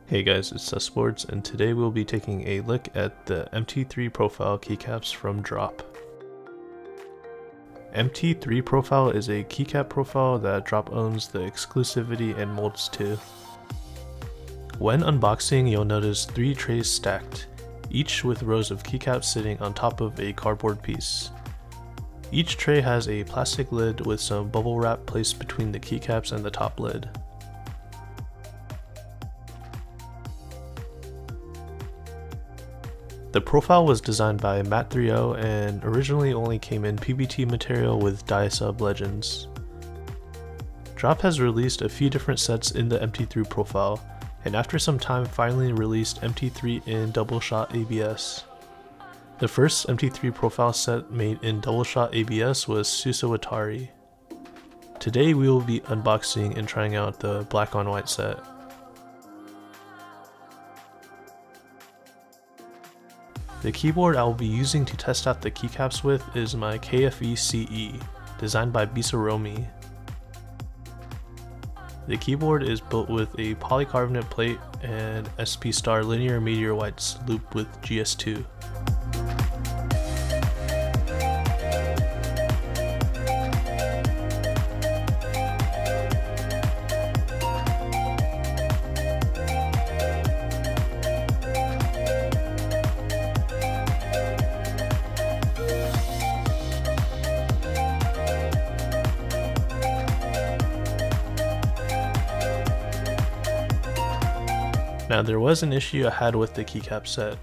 Hey guys, it's Sports, and today we'll be taking a look at the MT3 profile keycaps from Drop. MT3 profile is a keycap profile that Drop owns the exclusivity and molds to. When unboxing, you'll notice 3 trays stacked, each with rows of keycaps sitting on top of a cardboard piece. Each tray has a plastic lid with some bubble wrap placed between the keycaps and the top lid. The profile was designed by MT3 and originally only came in PBT material with dye sub legends. Drop has released a few different sets in the MT3 profile, and after some time finally released MT3 in double shot ABS. The first MT3 profile set made in double shot ABS was Susawatari. Today we will be unboxing and trying out the black on white set. The keyboard I will be using to test out the keycaps with is my KFE CE, designed by Bisaromi. The keyboard is built with a polycarbonate plate and SP Star linear meteor whites looped with GS2. Now there was an issue I had with the keycap set.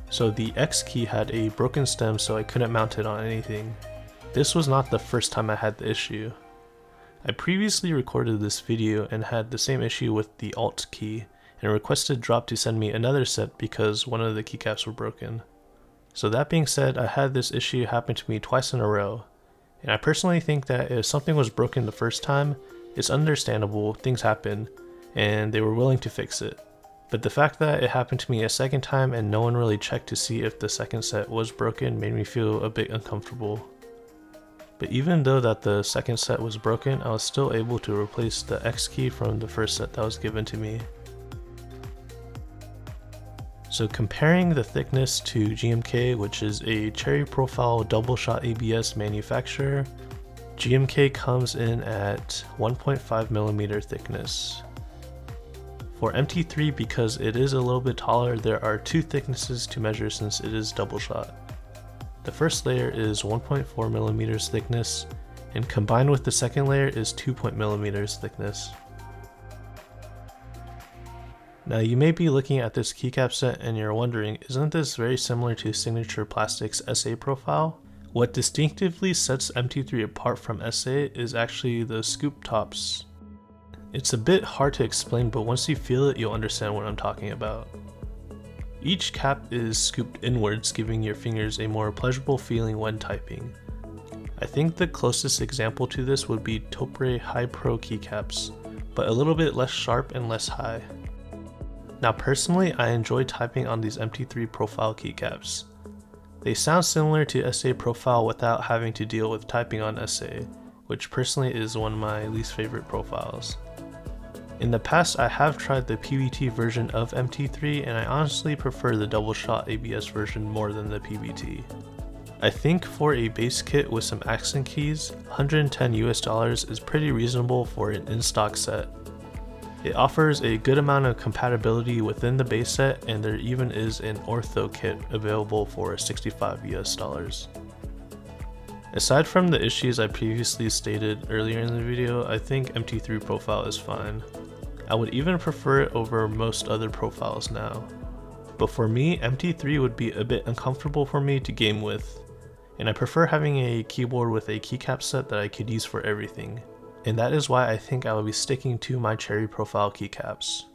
So the X key had a broken stem, so I couldn't mount it on anything. This was not the first time I had the issue. I previously recorded this video and had the same issue with the Alt key and requested Drop to send me another set because one of the keycaps were broken. So that being said, I had this issue happen to me twice in a row, and I personally think that if something was broken the first time, it's understandable, things happen, and they were willing to fix it. But the fact that it happened to me a second time and no one really checked to see if the second set was broken made me feel a bit uncomfortable. But even though that the second set was broken, I was still able to replace the X key from the first set that was given to me. So comparing the thickness to GMK, which is a cherry profile double shot ABS manufacturer, GMK comes in at 1.5mm thickness. For MT3, because it is a little bit taller, there are 2 thicknesses to measure since it is double shot. The first layer is 1.4mm thickness, and combined with the second layer is 2mm thickness. Now you may be looking at this keycap set and you're wondering, isn't this very similar to Signature Plastics' SA profile? What distinctively sets MT3 apart from SA is actually the scoop tops. It's a bit hard to explain, but once you feel it, you'll understand what I'm talking about. Each cap is scooped inwards, giving your fingers a more pleasurable feeling when typing. I think the closest example to this would be Topre High Pro keycaps, but a little bit less sharp and less high. Now personally, I enjoy typing on these MT3 profile keycaps. They sound similar to SA profile without having to deal with typing on SA, which personally is one of my least favorite profiles. In the past, I have tried the PBT version of MT3 and I honestly prefer the double shot ABS version more than the PBT. I think for a base kit with some accent keys, $110 is pretty reasonable for an in-stock set. It offers a good amount of compatibility within the base set, and there even is an ortho kit available for $65. Aside from the issues I previously stated earlier in the video, I think MT3 profile is fine. I would even prefer it over most other profiles now. But for me, MT3 would be a bit uncomfortable for me to game with, and I prefer having a keyboard with a keycap set that I could use for everything. And that is why I think I will be sticking to my cherry profile keycaps.